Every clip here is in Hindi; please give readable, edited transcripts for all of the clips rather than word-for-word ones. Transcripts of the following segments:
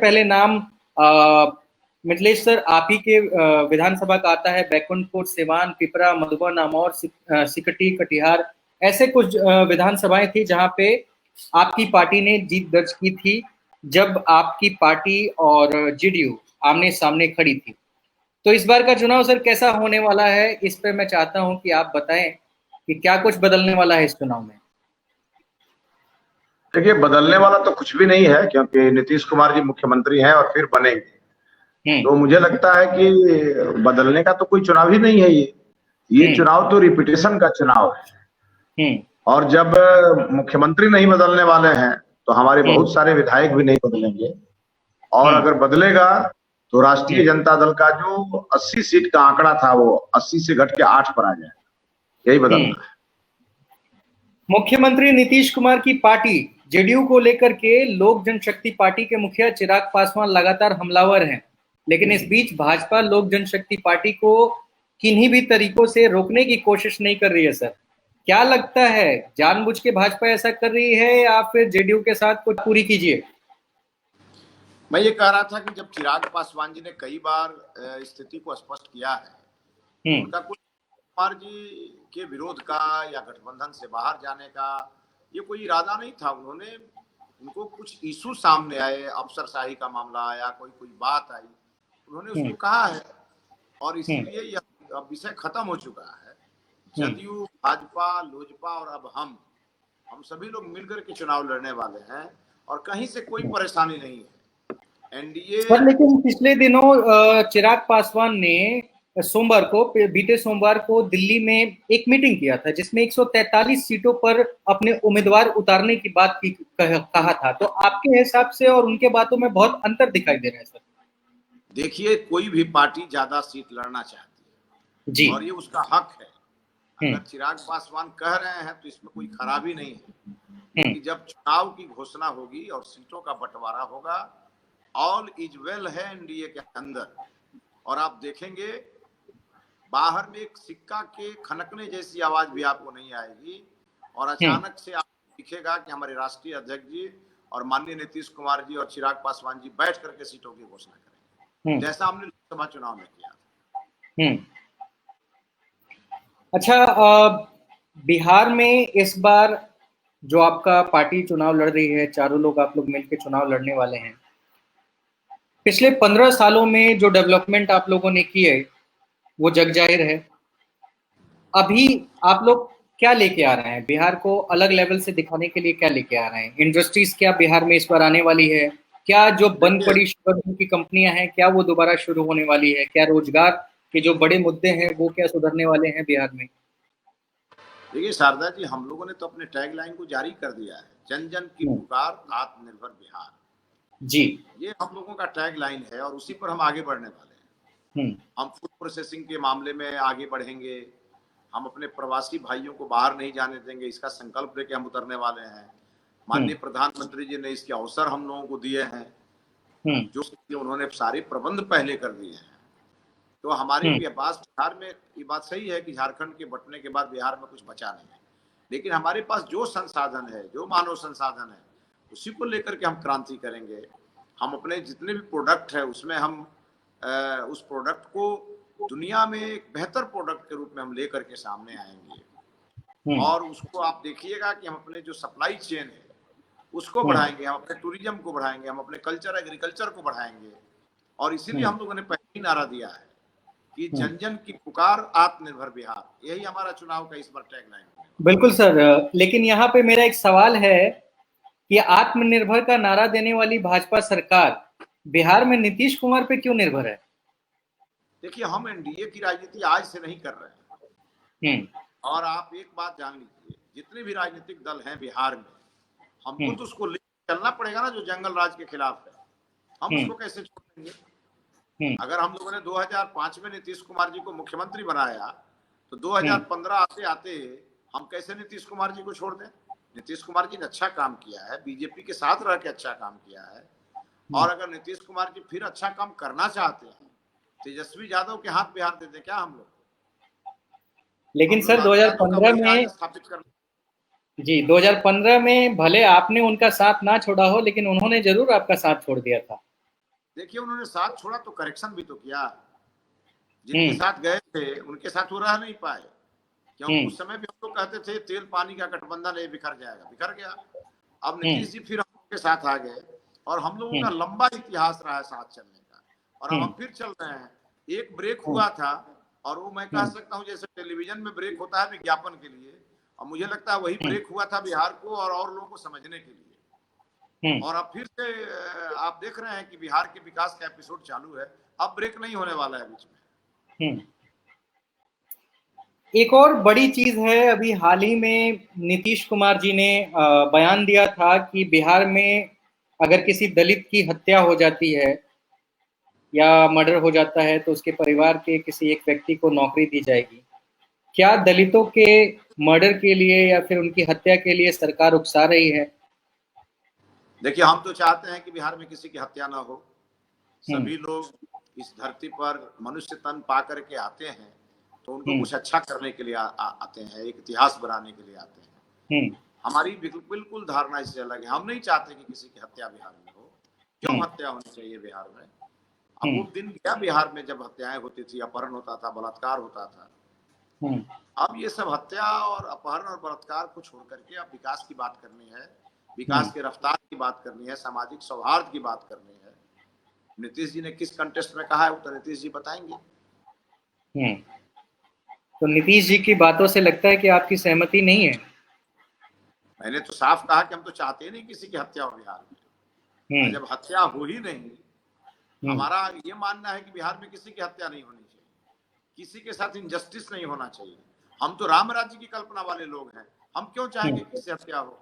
पहले नाम मिथिलेश सर आप ही के विधानसभा का आता है। बैकुंठपुर, सिवान, पिपरा, मधुबन, अमौर, सिकटी, कटिहार, ऐसे कुछ विधानसभाएं थी जहां पे आपकी पार्टी ने जीत दर्ज की थी जब आपकी पार्टी और जेडीयू आमने सामने खड़ी थी। तो इस बार का चुनाव सर कैसा होने वाला है, इस पे मैं चाहता हूं कि आप बताएं कि क्या कुछ बदलने वाला है इस चुनाव में। देखिए, बदलने वाला तो कुछ भी नहीं है, क्योंकि नीतीश कुमार जी मुख्यमंत्री हैं और फिर बनेंगे। तो मुझे लगता है कि बदलने का तो कोई चुनाव ही नहीं है। ये चुनाव तो रिपीटेशन का चुनाव है। और जब मुख्यमंत्री नहीं बदलने वाले हैं तो हमारे बहुत सारे विधायक भी नहीं बदलेंगे। और अगर बदलेगा तो राष्ट्रीय जनता दल का जो 80 सीट का आंकड़ा था वो 80 से घट के 8 पर आ जाएगा। यही बदलना है। मुख्यमंत्री नीतीश कुमार की पार्टी जेडीयू को लेकर के लोक जनशक्ति पार्टी के मुखिया चिराग पासवान लगातार हमलावर हैं, लेकिन इस बीच भाजपा लोक जनशक्ति पार्टी को किन्हीं भी तरीकों से रोकने की कोशिश नहीं कर रही है। सर, क्या लगता है, जानबूझ के भाजपा ऐसा कर रही है या फिर जेडीयू के साथ कुछ पूरी कीजिए? मैं ये कह रहा था कि जब चिराग पासवान जी ने कई बार स्थिति को स्पष्ट किया है, उनका कुछ कुमार जी के विरोध का या गठबंधन से बाहर जाने का ये कोई इरादा नहीं था। उनको कुछ इशू सामने आए, अफसरशाही का मामला आया, कोई बात आई, उन्होंने उसको कहा है और इसलिए यह विषय खत्म हो चुका है। जदयू, भाजपा, लोजपा और अब हम सभी लोग मिलकर के चुनाव लड़ने वाले हैं और कहीं से कोई परेशानी नहीं है। एनडीए सर, लेकिन पिछले दिनों चिराग पासवान ने बीते सोमवार को दिल्ली में एक मीटिंग किया था जिसमें 143 सीटों पर अपने उम्मीदवार उतारने की बात कहा था। तो आपके हिसाब से और उनके बातों में बहुत अंतर दिखाई दे रहा है। सर देखिए, कोई भी पार्टी ज्यादा सीट लड़ना चाहती है जी, और ये उसका हक है। अगर चिराग पासवान कह रहे हैं तो इसमें कोई खराबी नहीं है कि जब चुनाव की घोषणा होगी और सीटों का बंटवारा होगा, ऑल इज वेल है एनडीए के अंदर। और आप देखेंगे बाहर में एक सिक्का के खनकने जैसी आवाज भी आपको नहीं आएगी और अचानक से आपको दिखेगा कि हमारे राष्ट्रीय अध्यक्ष जी और माननीय नीतीश कुमार जी और चिराग पासवान जी बैठ करके सीटों की घोषणा करेंगे, जैसा हमने लोकसभा चुनाव में किया। अच्छा, बिहार में इस बार जो आपका पार्टी चुनाव लड़ रही है, चारों लोग आप लोग मिलकर चुनाव लड़ने वाले हैं। पिछले 15 सालों में जो डेवलपमेंट आप लोगों ने की है वो जग जाहिर है। अभी आप लोग क्या लेके आ रहे हैं बिहार को अलग लेवल से दिखाने के लिए? क्या लेके आ रहे हैं? इंडस्ट्रीज क्या बिहार में इस बार आने वाली है? क्या जो बंद पड़ी शुगर की कंपनियां हैं क्या वो दोबारा शुरू होने वाली है? क्या रोजगार के जो बड़े मुद्दे हैं वो क्या सुधरने वाले हैं बिहार में? देखिए शारदा जी, हम लोगों ने तो अपने टैगलाइन को जारी कर दिया है, जन जन की पुकार, आत्मनिर्भर बिहार जी। ये हम लोगों का टैगलाइन है और उसी पर हम आगे बढ़ने वाले हैं। हम फूड प्रोसेसिंग के मामले में आगे बढ़ेंगे, हम अपने प्रवासी भाइयों को बाहर नहीं जाने देंगे, इसका संकल्प लेके हम उतरने वाले हैं। माननीय प्रधानमंत्री जी ने इसके अवसर हम लोगों को दिए हैं, जो उन्होंने सारे प्रबंध पहले कर दिए हैं। तो हमारे पास बिहार में ये बात सही है कि झारखंड के बंटने के बाद बिहार में कुछ बचा नहीं है, लेकिन हमारे पास जो संसाधन है, जो मानव संसाधन है, उसी को लेकर के हम क्रांति करेंगे। हम अपने जितने भी प्रोडक्ट है उसमें हम उस प्रोडक्ट को दुनिया में एक बेहतर प्रोडक्ट के रूप में हम लेकर के सामने आएंगे। और उसको आप देखिएगा कि हम अपने जो सप्लाई चेन है उसको बढ़ाएंगे, हम अपने टूरिज्म को बढ़ाएंगे, हम अपने कल्चर एग्रीकल्चर को बढ़ाएंगे। और इसीलिए हम लोगों ने पहले ही नारा दिया है कि जन जन की पुकार, आत्मनिर्भर बिहार, यही हमारा चुनाव का इस बार टैगलाइन है। बिल्कुल सर, लेकिन यहाँ पे मेरा एक सवाल है कि आत्मनिर्भर का नारा देने वाली भाजपा सरकार बिहार में नीतीश कुमार पे क्यों निर्भर है? देखिए, हम एनडीए की राजनीति आज से नहीं कर रहे हैं। और आप एक बात जान लीजिए, जितने भी राजनीतिक दल हैं बिहार में, हमको तो उसको लेकर चलना पड़ेगा ना, जो जंगल राज के खिलाफ है। हम उसको कैसे छोड़ देंगे? अगर हम लोगों ने 2005 में नीतीश कुमार जी को मुख्यमंत्री बनाया तो 2015 आते आते हम कैसे नीतीश कुमार जी को छोड़ दें? नीतीश कुमार जी ने अच्छा काम किया है, बीजेपी के साथ रह के अच्छा काम किया है। और अगर नीतीश कुमार जी फिर अच्छा काम करना चाहते हैं, तेजस्वी यादव के हाथ बिहार दे दें क्या हम लोग? लेकिन सर 2015 में स्थापित कर जी 2015 में भले आपने उनका साथ ना छोड़ा हो, लेकिन उन्होंने जरूर आपका साथ छोड़ दिया था। देखिए उन्होंने साथ छोड़ा तो करेक्शन भी तो किया। जिनके साथ गए थे उनके साथ वो रह नहीं पाए, क्योंकि उस समय भी हम लोग कहते थे तेल पानी का गठबंधन है, बिखर जाएगा, बिखर गया। अब नीतीश जी फिर हम लोग के साथ आ गए और हम लोगों का लंबा इतिहास रहा है साथ चलने का, और अब हम फिर चल रहे हैं। एक ब्रेक हुआ था और वो मैं कह सकता हूँ जैसे टेलीविजन में ब्रेक होता है विज्ञापन के लिए, और मुझे लगता है वही ब्रेक हुआ था बिहार को और लोगों को समझने के लिए। और अब फिर से आप देख रहे हैं कि बिहार के विकास का एपिसोड चालू है, अब ब्रेक नहीं होने वाला है बीच में। एक और बड़ी चीज है, अभी हाल ही में नीतीश कुमार जी ने बयान दिया था कि बिहार में अगर किसी दलित की हत्या हो जाती है या मर्डर हो जाता है तो उसके परिवार के किसी एक व्यक्ति को नौकरी दी जाएगी। क्या दलितों के मर्डर के लिए या फिर उनकी हत्या के लिए सरकार उकसा रही है? देखिए हम तो चाहते हैं कि बिहार में किसी की हत्या ना हो। सभी लोग इस धरती पर मनुष्य तन पा करके आते हैं तो उनको कुछ अच्छा करने के लिए आते हैं, एक इतिहास बनाने के लिए आते हैं। हमारी बिल्कुल धारणा इससे अलग है। हम नहीं चाहते कि किसी की हत्या बिहार में हो। क्यों हत्या होनी चाहिए बिहार में? अब वो दिन गया बिहार में जब हत्याएं होती थी, अपहरण होता था, बलात्कार होता था। अब ये सब हत्या और अपहरण और बलात्कार को छोड़ करके अब विकास की बात करनी है, विकास के रफ्तार की बात करनी है, सामाजिक सौहार्द की बात करनी है। नीतीश जी ने किस कंटेस्ट में कहा है वो तो नीतीश जी बताएंगे। तो नीतीश जी की बातों से लगता है कि आपकी सहमति नहीं है? मैंने तो साफ कहा कि हम तो चाहते ही नहीं किसी की हत्या हो बिहार में। जब हत्या हो ही नहीं, हमारा ये मानना है कि बिहार में किसी की हत्या नहीं होनी चाहिए, किसी के साथ इनजस्टिस नहीं होना चाहिए। हम तो राम राज्य की कल्पना वाले लोग हैं, हम क्यों चाहेंगे कि किसी हत्या हो?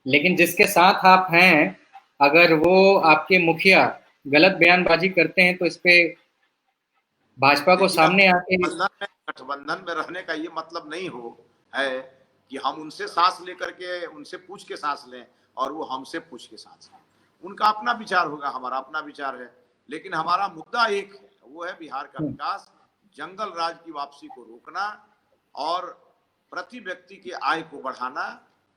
लेकिन जिसके साथ आप हैं, अगर वो आपके मुखिया गलत बयानबाजी करते हैं तो इस पे भाजपा को सामने आके गठबंधन में रहने का ये मतलब नहीं हो है कि हम उनसे सांस लेकर के उनसे पूछ के सांस लें और वो हमसे पूछ के सांस लें। उनका अपना विचार होगा, हमारा अपना विचार है, लेकिन हमारा मुद्दा एक है, वो है बिहार का विकास, जंगल राज की वापसी को रोकना और प्रति व्यक्ति की आय को बढ़ाना,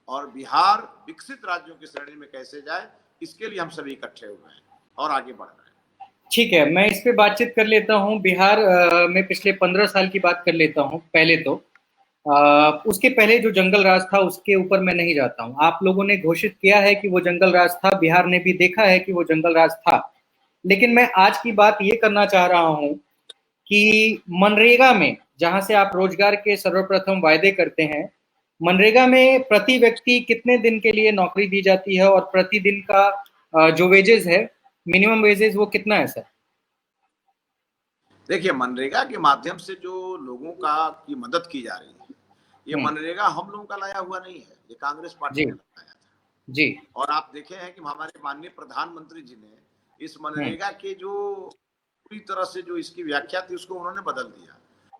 और बिहार विकसित राज्यों की श्रेणी में कैसे जाए, इसके लिए हम सभी इकट्ठे हुए हैं और आगे बढ़ रहे हैं। ठीक है, मैं इस पे बातचीत कर लेता हूँ। बिहार में पिछले 15 साल की बात कर लेता हूँ। पहले तो उसके पहले जो जंगल राज था उसके ऊपर मैं नहीं जाता हूँ। आप लोगों ने घोषित किया है कि वो जंगल राज था, बिहार ने भी देखा है कि वो जंगल राज था, लेकिन मैं आज की बात ये करना चाह रहा हूँ कि मनरेगा में, जहां से आप रोजगार के सर्वप्रथम वायदे करते हैं, मनरेगा में प्रति व्यक्ति कितने दिन के लिए नौकरी दी जाती है और प्रतिदिन का जो वेजेस है, मिनिमम वेजेस, वो कितना है सर? देखिए मनरेगा के माध्यम से जो लोगों की मदद की जा रही है, ये मनरेगा हम लोगों का लाया हुआ नहीं है, ये कांग्रेस पार्टी ने लाया था जी। और आप देखे हैं कि हमारे माननीय प्रधानमंत्री जी ने इस मनरेगा के जो पूरी तरह से जो इसकी व्याख्या थी उसको उन्होंने बदल दिया।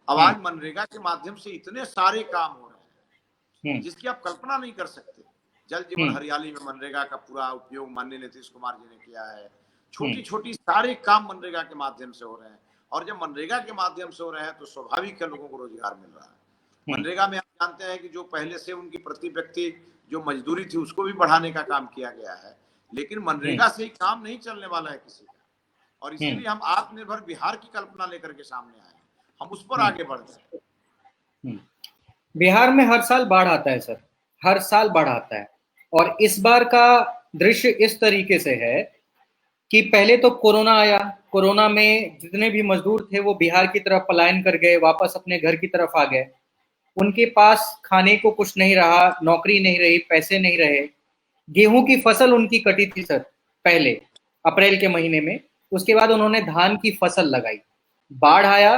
अब आज मनरेगा के माध्यम से इतने सारे काम हो रहे हैं जिसकी आप कल्पना नहीं कर सकते। जल जीवन हरियाली में मनरेगा का पूरा उपयोग माननीय नीतीश कुमार जी ने किया है। छोटी छोटी सारे काम मनरेगा के माध्यम से हो रहे हैं, और जब मनरेगा के माध्यम से हो रहे हैं तो स्वाभाविक है लोगों को रोजगार मिल रहा है। मनरेगा में आप जानते हैं कि जो पहले से उनकी प्रति व्यक्ति जो मजदूरी थी उसको भी बढ़ाने का काम किया गया है, लेकिन मनरेगा से ही काम नहीं चलने वाला है किसी का, और इसीलिए हम आत्मनिर्भर बिहार की कल्पना लेकर के सामने आए, हम उस पर आगे बढ़ रहे हैं। बिहार में हर साल बाढ़ आता है सर, हर साल बाढ़ आता है, और इस बार का दृश्य इस तरीके से है कि पहले तो कोरोना आया, कोरोना में जितने भी मजदूर थे वो बिहार की तरफ पलायन कर गए, वापस अपने घर की तरफ आ गए। उनके पास खाने को कुछ नहीं रहा, नौकरी नहीं रही, पैसे नहीं रहे। गेहूं की फसल उनकी कटी थी सर पहले अप्रैल के महीने में, उसके बाद उन्होंने धान की फसल लगाई, बाढ़ आया,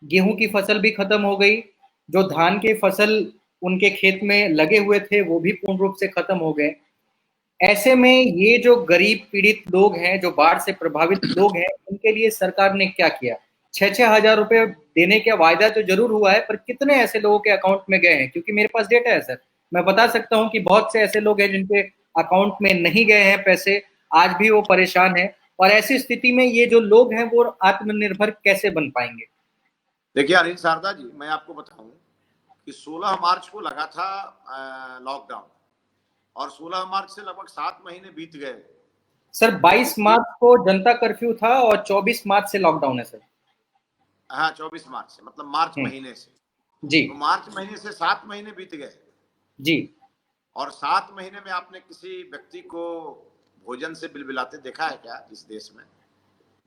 गेहूं की फसल भी खत्म हो गई, जो धान के फसल उनके खेत में लगे हुए थे वो भी पूर्ण रूप से खत्म हो गए। ऐसे में ये जो गरीब पीड़ित लोग हैं, जो बाढ़ से प्रभावित लोग हैं, उनके लिए सरकार ने क्या किया? 6-6 हजार रुपए देने का वायदा तो जरूर हुआ है, पर कितने ऐसे लोगों के अकाउंट में गए हैं? क्योंकि मेरे पास डेटा है सर, मैं बता सकता हूं कि बहुत से ऐसे लोग हैं जिनके अकाउंट में नहीं गए हैं पैसे, आज भी वो परेशान है। और ऐसी स्थिति में ये जो लोग हैं वो आत्मनिर्भर कैसे बन पाएंगे? देखिए अनिल शारदा जी, मैं आपको बताऊं कि 16 मार्च को लगा था लॉकडाउन, और 16 मार्च से लगभग 7 महीने बीत गए सर 22 मार्च को जनता कर्फ्यू था और 24 मार्च से लॉकडाउन है सर। हाँ 24 मार्च से, मतलब मार्च महीने से। जी। तो मार्च महीने से 7 महीने बीत गए जी। और 7 महीने में आपने किसी व्यक्ति को भोजन से बिलबिलाते देखा है क्या इस देश में?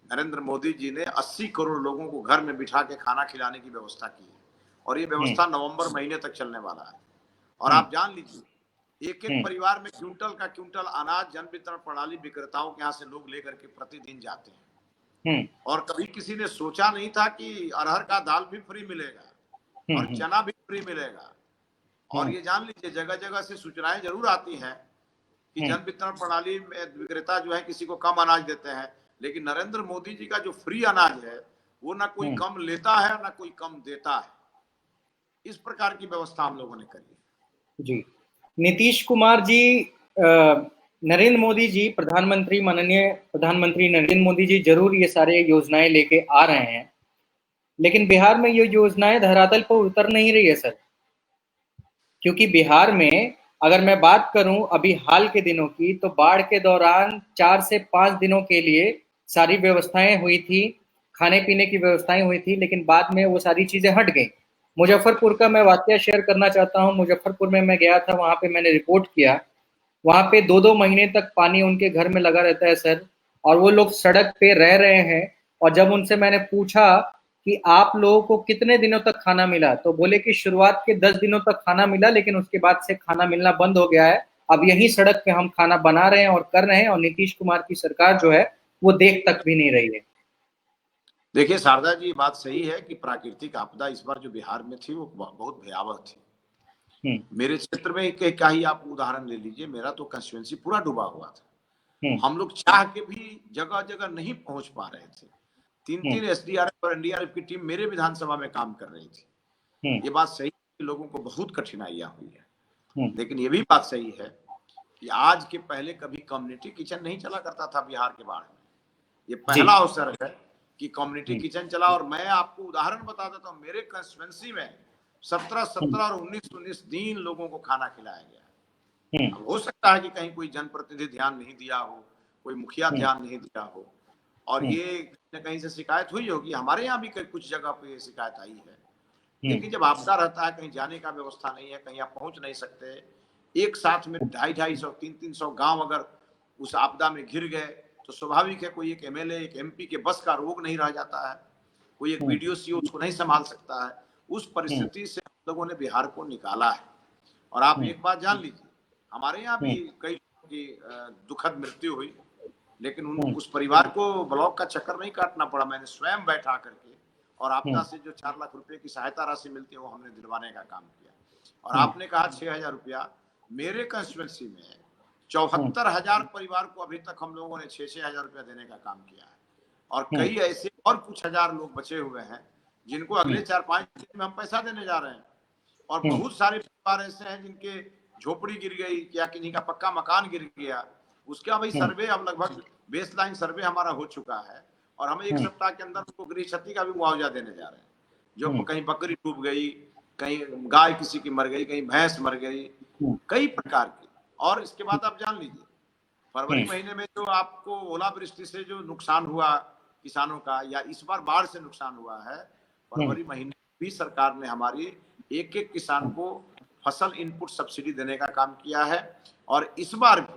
नरेंद्र मोदी जी ने 80 करोड़ लोगों को घर में बिठा के खाना खिलाने की व्यवस्था की है और ये व्यवस्था नवंबर महीने तक चलने वाला है। और आप जान लीजिए एक एक परिवार में क्विंटल का क्विंटल अनाज जन वितरण प्रणाली विक्रेताओं के यहाँ से लोग लेकर के प्रतिदिन जाते हैं। और कभी किसी ने सोचा नहीं था कि अरहर का दाल भी फ्री मिलेगा और चना भी फ्री मिलेगा। और ये जान लीजिए जगह जगह से सूचनाएं जरूर आती हैं कि जन वितरण प्रणाली में विक्रेता जो है किसी को कम अनाज देते हैं, लेकिन नरेंद्र मोदी जी का जो फ्री अनाज है वो ना कोई कम लेता है ना कोई कम देता है। इस प्रकार की व्यवस्था हम लोगों ने करी जी। नीतीश कुमार जी, नरेंद्र मोदी जी, माननीय प्रधानमंत्री नरेंद्र मोदी जी जरूर ये सारे योजनाएं लेके आ रहे हैं, लेकिन बिहार में ये योजनाएं धरातल पर उतर नहीं रही है सर। क्योंकि बिहार में अगर मैं बात करूं अभी हाल के दिनों की, तो बाढ़ के दौरान 4 से 5 दिनों के लिए सारी व्यवस्थाएं हुई थी, खाने पीने की व्यवस्थाएं हुई थी, लेकिन बाद में वो सारी चीजें हट गई। मुजफ्फरपुर का मैं वाकया शेयर करना चाहता हूं। मुजफ्फरपुर में मैं गया था, वहां पे मैंने रिपोर्ट किया, वहां पे 2-2 महीने तक पानी उनके घर में लगा रहता है सर, और वो लोग सड़क पे रह रहे हैं। और जब उनसे मैंने पूछा कि आप लोगों को कितने दिनों तक खाना मिला, तो बोले कि शुरुआत के 10 दिनों तक खाना मिला, लेकिन उसके बाद से खाना मिलना बंद हो गया है। अब यही सड़क पे हम खाना बना रहे हैं और कर रहे हैं, और नीतीश कुमार की सरकार जो है वो देख तक भी नहीं रही है। देखिए शारदा जी, बात सही है कि प्राकृतिक आपदा इस बार जो बिहार में थी वो बहुत भयावह थी। मेरे क्षेत्र में क्या ही आप उदाहरण ले लीजिए, मेरा तो कंस्टिट्यूएंसी पूरा डूबा हुआ था। हम लोग चाह के भी जगह जगह नहीं पहुंच पा रहे थे। 3-3 एसडीआरएफ और एनडीआरएफ की टीम मेरे विधानसभा में काम कर रही थी। ये बात सही है कि लोगों को बहुत कठिनाइयां हुई है, लेकिन ये भी बात सही है कि आज के पहले कभी कम्युनिटी किचन नहीं चला करता था बिहार के बाढ़ में। ये पहला अवसर है कि कम्युनिटी किचन चला। और मैं आपको उदाहरण बता देता हूँ, मेरे कंस्टिट्यूएंसी में 17 और 19 दिन लोगों को खाना खिलाया गया। हो सकता है कि कहीं कोई जनप्रतिनिधि ध्यान नहीं दिया हो, कोई मुखिया ध्यान नहीं दिया हो, और ये कहीं से शिकायत हुई होगी। हमारे यहाँ भी कुछ जगह पे शिकायत आई है। लेकिन जब आपदा रहता है, कहीं जाने का व्यवस्था नहीं है, कहीं आप पहुंच नहीं सकते, एक साथ में 250-250, 300-300 गांव अगर उस आपदा में घिर गए, तो स्वाभाविक है कोई एक एमएलए, एक एमपी के बस का रोग नहीं रह जाता है, कोई एक वीडियो सीओ उसको नहीं संभाल सकता है। उस परिस्थिति से हम लोगों ने बिहार को निकाला है। और आप एक बात जान लीजिए, हमारे यहाँ भी कई लोगों की दुखद मृत्यु हुई, लेकिन उस परिवार को ब्लॉक का चक्कर नहीं काटना पड़ा। मैंने स्वयं बैठा करके और आपदा से जो 4 लाख रुपए की सहायता राशि मिलती है वो हमने दिलवाने का काम किया। और आपने कहा 6,000 रुपया, मेरे कंस्टिट्यूएंसी में 74,000 परिवार को अभी तक हम लोगों ने 6-6 हजार रुपया देने का काम किया है। और कई ऐसे और कुछ हजार लोग बचे हुए हैं जिनको अगले 4-5 दिन में हम पैसा देने जा रहे हैं। और बहुत सारे परिवार ऐसे हैं जिनके झोपड़ी गिर गई या किन्हीं का पक्का मकान गिर गया, उसका भाई सर्वे अब लगभग बेसलाइन सर्वे हमारा हो चुका है, और हम 1 सप्ताह के अंदर उनको गृह क्षति का भी मुआवजा देने जा रहे हैं। जो कहीं बकरी डूब गई, कहीं गाय किसी की मर गई, कहीं भैंस मर गई, कई प्रकार की। और इसके बाद आप जान लीजिए फरवरी महीने में जो आपको ओलावृष्टि से जो नुकसान हुआ किसानों का, या इस बार बाढ़ से नुकसान हुआ है, फरवरी महीने भी सरकार ने हमारी एक एक किसान को फसल इनपुट सब्सिडी देने का काम किया है। और इस बार भी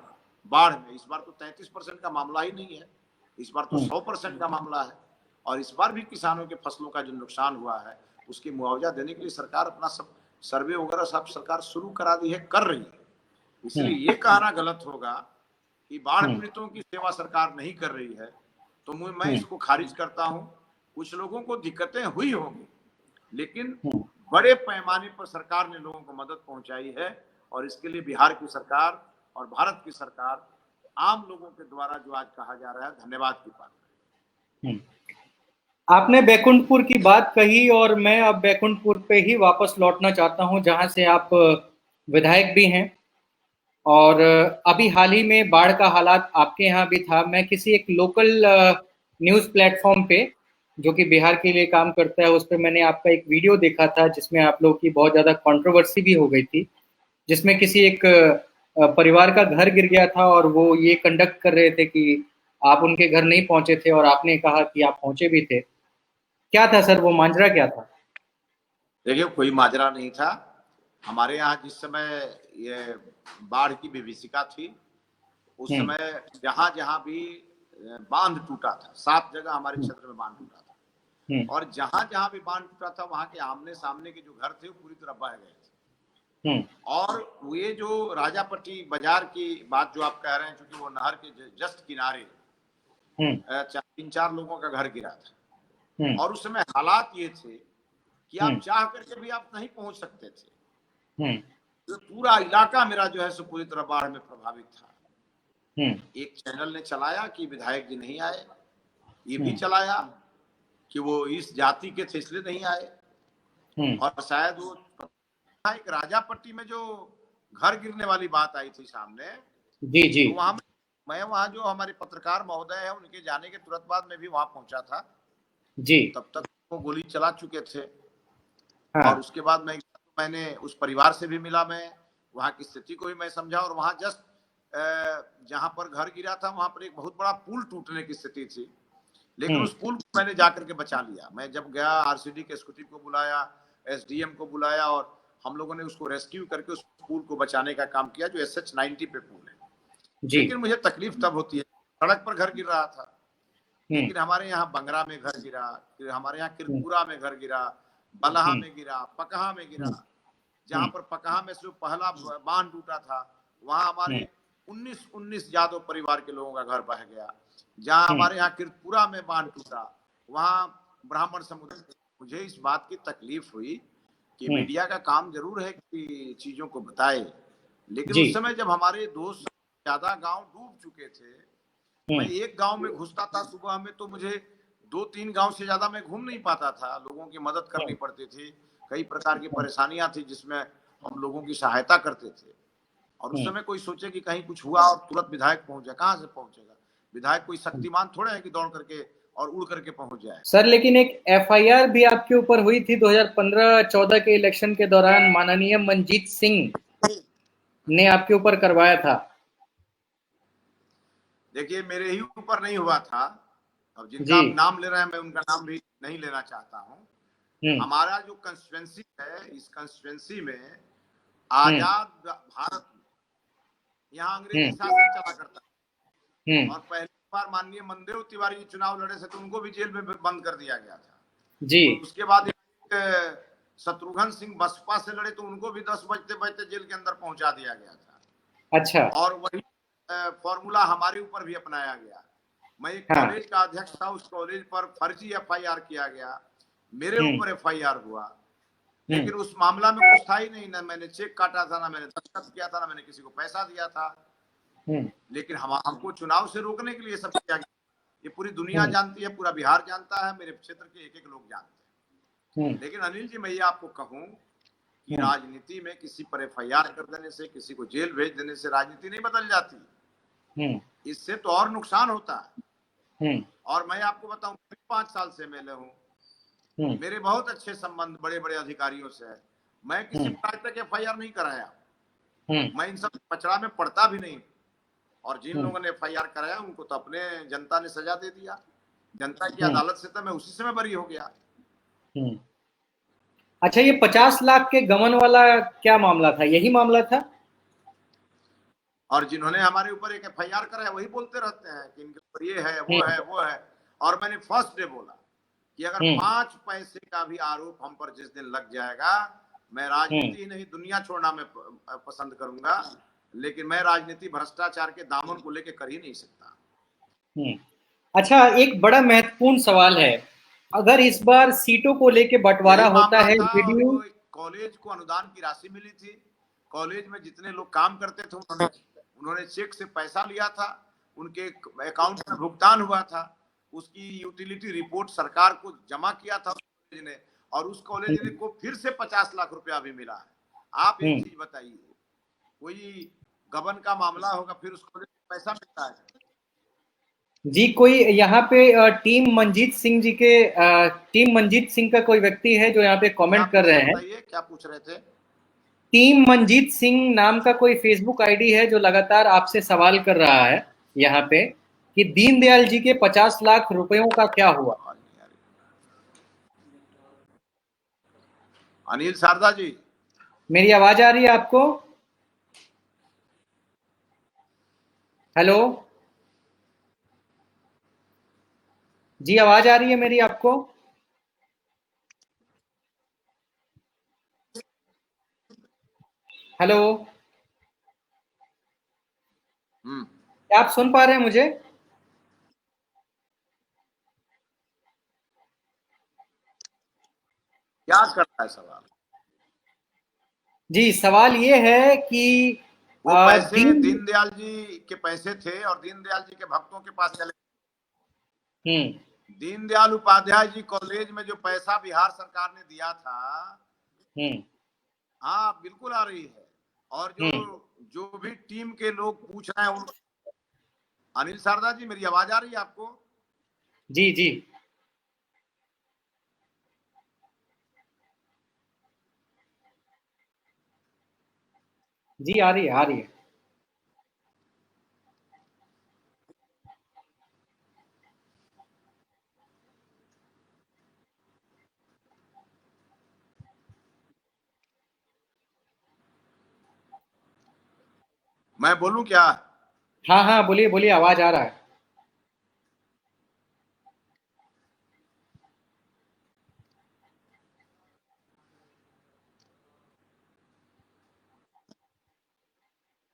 बाढ़ में, इस बार तो 33% का मामला ही नहीं है, इस बार तो 100% का मामला है। और इस बार भी किसानों के फसलों का जो नुकसान हुआ है उसकी मुआवजा देने के लिए सरकार अपना सब सर्वे वगैरह सब सरकार शुरू करा दी है, कर रही है। इसलिए ये कहना गलत होगा कि बाढ़ पीड़ितों की सेवा सरकार नहीं कर रही है, तो मैं इसको खारिज करता हूं। कुछ लोगों को दिक्कतें हुई होंगी, लेकिन बड़े पैमाने पर सरकार ने लोगों को मदद पहुंचाई है। और इसके लिए बिहार की सरकार और भारत की सरकार आम लोगों के द्वारा जो आज कहा जा रहा है, धन्यवाद की पात्र है। आपने बैकुंठपुर की बात कही, और मैं अब बैकुंठपुर पे ही वापस लौटना चाहता हूं, जहां से आप विधायक भी हैं। और अभी हाल ही में बाढ़ का हालात आपके यहाँ भी था। मैं किसी एक लोकल न्यूज़ प्लेटफॉर्म पे जो कि बिहार के लिए काम करता है, उस पर मैंने आपका एक वीडियो देखा था जिसमें आप लोगों की बहुत ज़्यादा कंट्रोवर्सी भी हो गई थी, जिसमें किसी एक परिवार का घर गिर गया था और वो ये कंडक्ट कर रहे थे कि आप उनके घर नहीं पहुंचे थे और आपने कहा कि आप पहुंचे भी थे। क्या था सर, वो माजरा क्या था? देखिए, कोई माजरा नहीं था। हमारे यहाँ जिस समय ये बाढ़ की विभीषिका थी, उस समय जहां जहां भी बांध टूटा था, 7 जगह हमारे क्षेत्र में बांध टूटा था, और जहां जहां भी बांध टूटा था वहां के आमने सामने के जो घर थे वो पूरी तरह बह गए थे। और ये जो राजापट्टी बाजार की बात जो आप कह रहे हैं, क्योंकि वो नहर के जस्ट किनारे 3-4 लोगों का घर गिरा था, और उस समय हालात ये थे कि आप चाह करके भी आप नहीं पहुंच सकते थे। तो पूरा इलाका मेरा जो है सो पूरी तरह बाढ़ में प्रभावित था। एक चैनल ने चलाया कि विधायक जी नहीं आए, ये भी चलाया कि वो इस जाति के थे इसलिए नहीं आए, और शायद वो एक राजापट्टी में जो घर गिरने वाली बात आई थी सामने, जी तो वहां जो हमारे पत्रकार महोदय है उनके जाने के तुरंत बाद में भी वहां पहुंचा था जी। तब तक वो गोली चला चुके थे। और उसके बाद मैंने उस परिवार से भी मिला, मैं वहां की स्थिति को भी मैं समझा, और वहां जस्ट जहां पर घर गिरा था वहां पर एक बहुत बड़ा पुल टूटने की स्थिति थी, लेकिन उस पुल को मैंने जाकर के बचा लिया। मैं जब गया, आरसीडी के एग्जीक्यूटिव को बुलाया, एसडीएम को बुलाया, और हम लोगों ने उसको रेस्क्यू करके उस पुल को बचाने का काम किया जो SH-90 पे पुल है। लेकिन मुझे तकलीफ तब होती है, सड़क पर घर गिर रहा था, लेकिन हमारे यहाँ बंगरा में घर गिरा, फिर हमारे यहाँ किरपुरा में घर गिरा, बलहा में गिरा, पकहा में गिरा। जहां पर पकहा में से पहला बांध टूटा था वहां हमारे 19 यादव परिवार के लोगों का घर बह गया। जहां हमारे यहाँ किरपुरा में बांध टूटा वहां ब्राह्मण समुदाय। मुझे इस बात की तकलीफ हुई कि मीडिया का काम जरूर है कि चीजों को बताए, लेकिन उस समय जब हमारे 200 से ज्यादा गांव डूब चुके थे, मैं एक गांव में घुसता था सुबह में तो मुझे 2-3 गांव से ज्यादा मैं घूम नहीं पाता था। लोगों की मदद करनी पड़ती थी, कई प्रकार की परेशानियां थी जिसमें हम लोगों की सहायता करते थे। और उस समय कोई सोचे कि कहीं कुछ हुआ और तुरंत विधायक पहुंच जाए, कहां से पहुंचेगा? विधायक कोई शक्तिमान थोड़े है कि दौड़ करके और उड़ करके पहुंच जाए। सर, लेकिन एक FIR भी आपके ऊपर हुई थी 2015-14 के इलेक्शन के दौरान, माननीय मनजीत सिंह ने आपके ऊपर करवाया था। देखिए, मेरे ही ऊपर नहीं हुआ था। अब जिनका आप नाम ले रहे हैं मैं उनका नाम भी नहीं लेना चाहता हूँ। हमारा जो कंस्टिट्यूएंसी है, इस कंस्टिट्यूएंसी में आजाद भारत में यहाँ अंग्रेजी शासन चला करता है, और पहली बार माननीय मनदेव तिवारी जी चुनाव लड़े थे तो उनको भी जेल में बंद कर दिया गया था जी। तो उसके बाद शत्रुघ्न सिंह बसपा से लड़े तो उनको भी 10 बजते जेल के अंदर पहुंचा दिया गया था। अच्छा। और वही फॉर्मूला हमारे ऊपर भी अपनाया गया। मैं एक कॉलेज का अध्यक्ष था, उस कॉलेज पर फर्जी FIR किया गया, मेरे ऊपर FIR हुआ, लेकिन उस मामला में कुछ था ही नहीं, ना मैंने चेक काटा था, ना मैंने दस्तखत किया था, ना मैंने किसी को पैसा दिया था। लेकिन हमको चुनाव से रोकने के लिए सब किया गया। ये पूरी दुनिया जानती है, पूरा बिहार जानता है, मेरे क्षेत्र के एक लोग जानते हैं। लेकिन अनिल जी, मैं ये आपको कहूं कि राजनीति में किसी पर FIR कर देने से, किसी को जेल भेज देने से राजनीति नहीं बदल जाती, इससे तो और नुकसान होता है। और मैं आपको बताऊं, 5 साल से MLA हूँ, मेरे बहुत अच्छे संबंध बड़े बड़े अधिकारियों से है, मैं किसी प्रकार तक FIR नहीं कराया, मैं इन सब पचड़ा में पड़ता भी नहीं। और जिन लोगों ने FIR कराया उनको तो अपने जनता ने सजा दे दिया, जनता की अदालत से तो मैं उसी समय बरी हो गया। अच्छा, ये 50 लाख के गमन वाला क्या मामला था? यही मामला था? और जिन्होंने हमारे ऊपर एक FIR कराया वही बोलते रहते हैं कि इनके ऊपर ये है, वो है, वो है। और मैंने फर्स्ट डे बोला कि अगर 5 पैसे का भी आरोप हम पर जिस दिन लग जाएगा, मैं राजनीति नहीं दुनिया छोड़ना मैं पसंद करूंगा, लेकिन मैं राजनीति भ्रष्टाचार के दामन को लेकर कर ही नहीं सकता। अच्छा, एक बड़ा महत्वपूर्ण सवाल है, अगर इस बार सीटों को लेकर बंटवारा होता है, कॉलेज को अनुदान की राशि मिली थी, कॉलेज में जितने लोग काम करते थे उन्होंने चेक से पैसा लिया था, उनके अकाउंट में भुगतान हुआ था, उसकी यूटिलिटी रिपोर्ट सरकार को जमा किया था कॉलेज ने, और उस कॉलेज को फिर से 50 लाख रुपया भी मिला है। आप एक चीज बताइए, कोई गबन का मामला होगा फिर उस कॉलेज में पैसा मिलता है जी? कोई यहाँ पे टीम मनजीत सिंह का कोई व्यक्ति है जो यहाँ पे कमेंट कर रहे हैं। क्या पूछ रहे थे? टीम मंजीत सिंह नाम का कोई फेसबुक आईडी है जो लगातार आपसे सवाल कर रहा है यहाँ पे कि दीनदयाल जी के 50 लाख रुपयों का क्या हुआ। अनिल शारदा जी, मेरी आवाज आ रही है आपको? हेलो जी, आवाज आ रही है मेरी आपको? हेलो, क्या आप सुन पा रहे हैं मुझे? क्या कर रहा है सवाल? जी, सवाल ये है कि वो पैसे दीनदयाल जी के पैसे थे और दीनदयाल जी के भक्तों के पास चले। दीनदयाल उपाध्याय जी कॉलेज में जो पैसा बिहार सरकार ने दिया था, हाँ बिल्कुल आ रही है। और जो भी टीम के लोग पूछ रहे हैं, अनिल शारदा जी मेरी आवाज आ रही है आपको? जी जी जी, आ रही है, आ रही है। मैं बोलूं क्या? हाँ हाँ, बोलिए बोलिए, आवाज आ रहा है।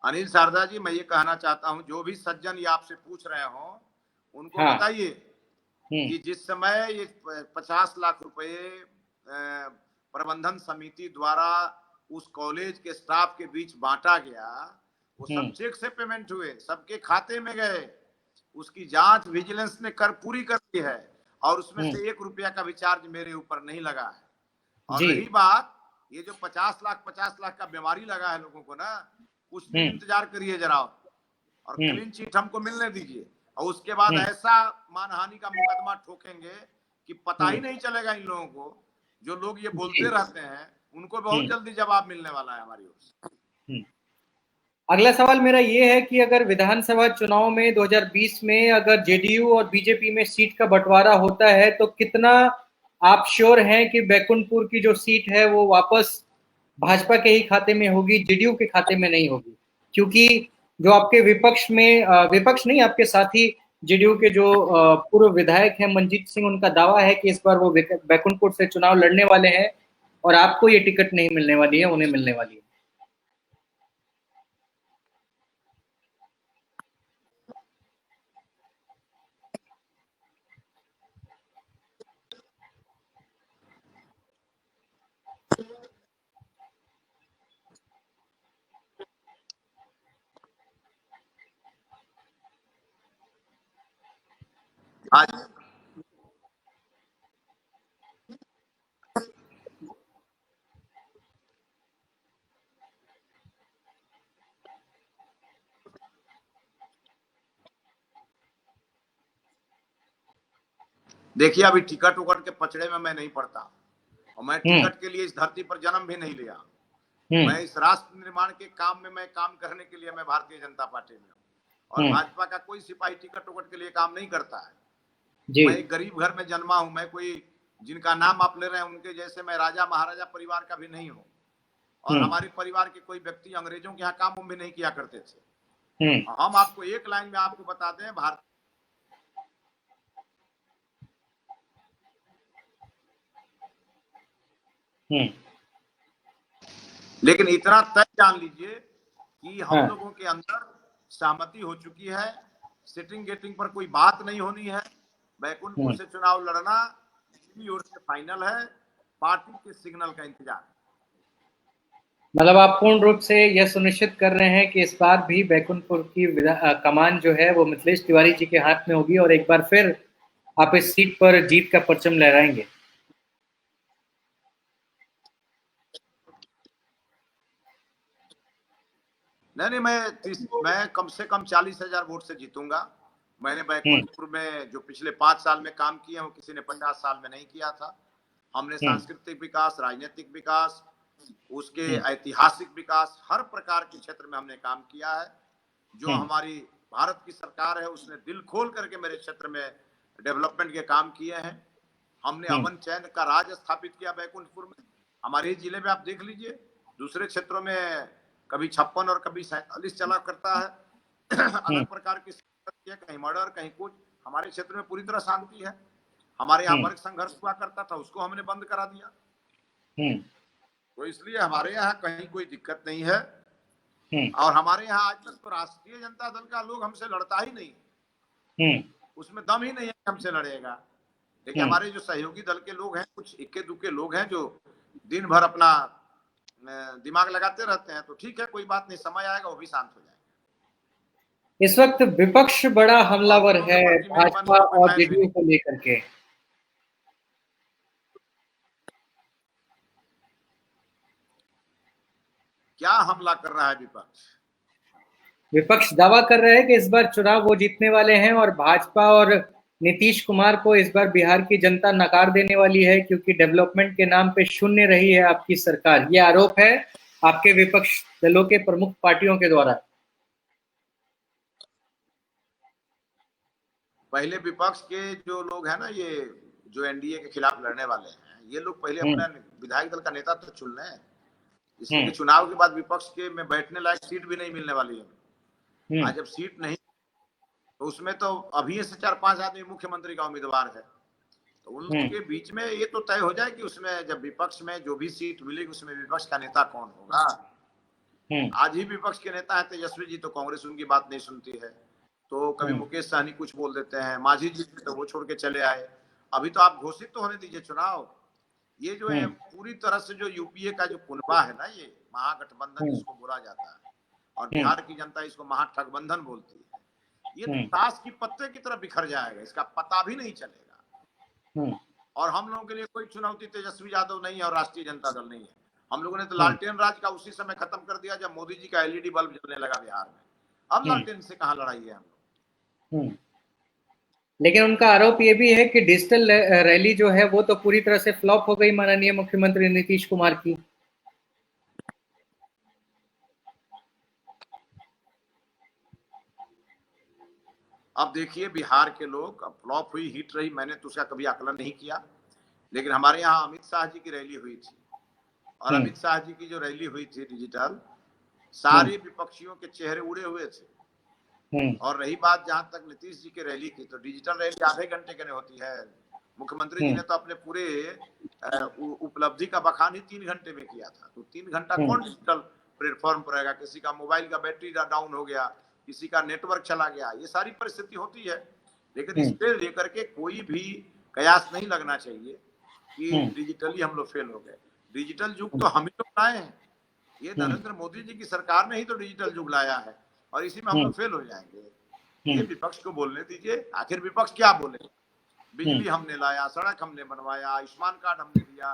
अनिल शारदा जी, मैं ये कहना चाहता हूं, जो भी सज्जन ये आपसे पूछ रहे हो उनको हाँ। बताइए कि जिस समय ये 50 लाख रुपए प्रबंधन समिति द्वारा उस कॉलेज के स्टाफ के बीच बांटा गया, वो सब चेक से पेमेंट हुए, सबके खाते में गए। उसकी जांच विजिलेंस ने पूरी कर दी है और उसमें से 1 रुपया का भी चार्ज मेरे ऊपर नहीं लगा है। और रही बात ये जो 50 लाख का बीमारी लगा है लोगों को ना, कुछ दिन इंतजार करिए जरा और क्लीन चिट हमको मिलने दीजिए, और उसके बाद ऐसा मानहानि का मुकदमा ठोकेंगे कि पता ही नहीं चलेगा इन लोगों को। जो लोग ये बोलते रहते हैं उनको बहुत जल्दी जवाब मिलने वाला है हमारी ओर से। अगला सवाल मेरा ये है कि अगर विधानसभा चुनाव में 2020 में अगर जेडीयू और बीजेपी में सीट का बंटवारा होता है तो कितना आप श्योर हैं कि बैकुंठपुर की जो सीट है वो वापस भाजपा के ही खाते में होगी, जेडीयू के खाते में नहीं होगी? क्योंकि जो आपके विपक्ष में विपक्ष नहीं, आपके साथी जेडीयू के जो पूर्व विधायक हैं मंजीत सिंह, उनका दावा है कि इस बार वो बैकुंठपुर से चुनाव लड़ने वाले हैं और आपको ये टिकट नहीं मिलने वाली है, उन्हें मिलने वाली है। आज देखिए, अभी टिकट उकट के पचड़े में मैं नहीं पड़ता और मैं टिकट के लिए इस धरती पर जन्म भी नहीं लिया। मैं इस राष्ट्र निर्माण के काम में मैं काम करने के लिए मैं भारतीय जनता पार्टी में हूँ और भाजपा का कोई सिपाही टिकट उकट के लिए काम नहीं करता है। मैं एक गरीब घर में जन्मा हूं, मैं कोई जिनका नाम आप ले रहे हैं उनके जैसे मैं राजा महाराजा परिवार का भी नहीं हूं और हमारे परिवार के कोई व्यक्ति अंग्रेजों के यहाँ काम भी नहीं किया करते थे। हम आपको एक लाइन में आपको बता दें, भारत लेकिन इतना तय जान लीजिए कि हम लोगों के अंदर सहमति हो चुकी है, सेटिंग गेटिंग पर कोई बात नहीं होनी है। बैकुंठपुर से चुनाव लड़ना ओर से फाइनल है, पार्टी के सिग्नल का इंतजार। मतलब आप पूर्ण रूप से यह सुनिश्चित कर रहे हैं कि इस बार भी बैकुंठपुर की कमान जो है वो मिथिलेश तिवारी जी के हाथ में होगी और एक बार फिर आप इस सीट पर जीत का परचम लहराएंगे? नहीं, मैं कम से कम 40,000 वोट से जीतूंगा। मैंने बैकुंठपुर में जो पिछले 5 साल में काम किए वो किसी ने 50 साल में नहीं किया था। हमने सांस्कृतिक विकास, राजनीतिक विकास, उसके ऐतिहासिक विकास, हर प्रकार के क्षेत्र में हमने काम किया है। जो हमारी भारत की सरकार है उसने दिल खोल करके मेरे क्षेत्र में डेवलपमेंट के काम किए हैं। हमने अमन चैन का राज स्थापित किया बैकुंठपुर में। हमारे जिले में आप देख लीजिए, दूसरे क्षेत्रों में कभी 56 और कभी 47 चला करता है। अलग प्रकार की कहीं मर्डर कहीं कुछ। हमारे क्षेत्र में पूरी तरह शांति है। हमारे यहाँ वर्ग संघर्ष हुआ करता था, उसको हमने बंद करा दिया। तो इसलिए हमारे यहाँ कहीं कोई दिक्कत नहीं है। और हमारे यहाँ आज तक तो राष्ट्रीय जनता दल का लोग हमसे लड़ता ही नहीं, उसमें दम ही नहीं है हमसे लड़ेगा। लेकिन हमारे जो सहयोगी दल के लोग हैं, कुछ इक्के दुक्के लोग हैं जो दिन भर अपना दिमाग लगाते रहते हैं। तो ठीक है, कोई बात नहीं, समय आएगा वो भी शांत हो जाएगा। इस वक्त विपक्ष बड़ा हमलावर है भाजपा और जेडीयू को लेकर के। क्या हमला कर रहा है विपक्ष? विपक्ष दावा कर रहा है कि इस बार चुनाव वो जीतने वाले हैं और भाजपा और नीतीश कुमार को इस बार बिहार की जनता नकार देने वाली है, क्योंकि डेवलपमेंट के नाम पे शून्य रही है आपकी सरकार। ये आरोप है आपके विपक्ष दलों के प्रमुख पार्टियों के द्वारा। पहले विपक्ष के जो लोग हैं ना, ये जो एनडीए के खिलाफ लड़ने वाले हैं, ये लोग पहले अपना विधायक दल का नेता तो चुन लें। इसलिए चुनाव के बाद विपक्ष के में बैठने लायक सीट भी नहीं मिलने वाली है। आज जब सीट नहीं तो उसमें तो अभी से 4-5 आदमी मुख्यमंत्री का उम्मीदवार है। तो उनके बीच में ये तो तय हो जाए कि उसमें जब विपक्ष में जो भी सीट मिलेगी उसमें विपक्ष का नेता कौन होगा। आज ही विपक्ष के नेता है तेजस्वी जी, तो कांग्रेस उनकी बात नहीं सुनती है। तो कभी मुकेश सहनी कुछ बोल देते हैं, मांझी जी तो वो छोड़ के चले आए। अभी तो आप घोषित तो होने दीजिए चुनाव। ये जो है पूरी तरह से जो यूपीए का जो कुनबा है ना, ये महागठबंधन जिसको बोला जाता है, और बिहार की जनता इसको महाठगबंधन बोलती है, ये ताश की पत्ते की तरह बिखर जाएगा, इसका पता भी नहीं चलेगा। और हम लोगों के लिए कोई चुनौती तेजस्वी यादव नहीं है और राष्ट्रीय जनता दल नहीं है। हम लोगों ने तो लालटेन राज का उसी समय खत्म कर दिया जब मोदी जी का एलईडी बल्ब जलने लगा बिहार में। अब लालटेन से कहां लड़ाई है हम लोग। लेकिन उनका आरोप ये भी है कि डिजिटल रैली जो है वो तो पूरी तरह से फ्लॉप हो गई माननीय मुख्यमंत्री नीतीश कुमार की। अब देखिए, बिहार के लोग, अब फ्लॉप हुई हिट रही, मैंने तो उसका कभी आकलन नहीं किया। लेकिन हमारे यहाँ अमित शाह जी की रैली हुई थी, और अमित शाह जी की जो रैली हुई थी डिजिटल, सारे विपक्षियों के चेहरे उड़े हुए थे। और रही बात जहां तक नीतीश जी की रैली की, तो डिजिटल रैली आधे घंटे के लिए होती है। मुख्यमंत्री जी ने तो अपने पूरे उपलब्धि का बखान ही 3 घंटे में किया था। तो 3 घंटा कौन डिजिटल प्लेटफॉर्म पर रहेगा? किसी का मोबाइल का बैटरी डाउन हो गया, किसी का नेटवर्क चला गया, ये सारी परिस्थिति होती है। लेकिन इससे लेकर के कोई भी कयास नहीं लगना चाहिए कि डिजिटली हम लोग फेल हो गए। डिजिटल युग तो हम ही लोग लाए हैं। ये नरेंद्र मोदी जी की सरकार ने ही तो डिजिटल युग लाया है, और इसी में हम लोग फेल हो जाएंगे। ये विपक्ष को बोलने दीजिए। आखिर विपक्ष क्या बोले? बिजली हमने लाया, सड़क हमने बनवाया, आयुष्मान कार्ड हमने दिया,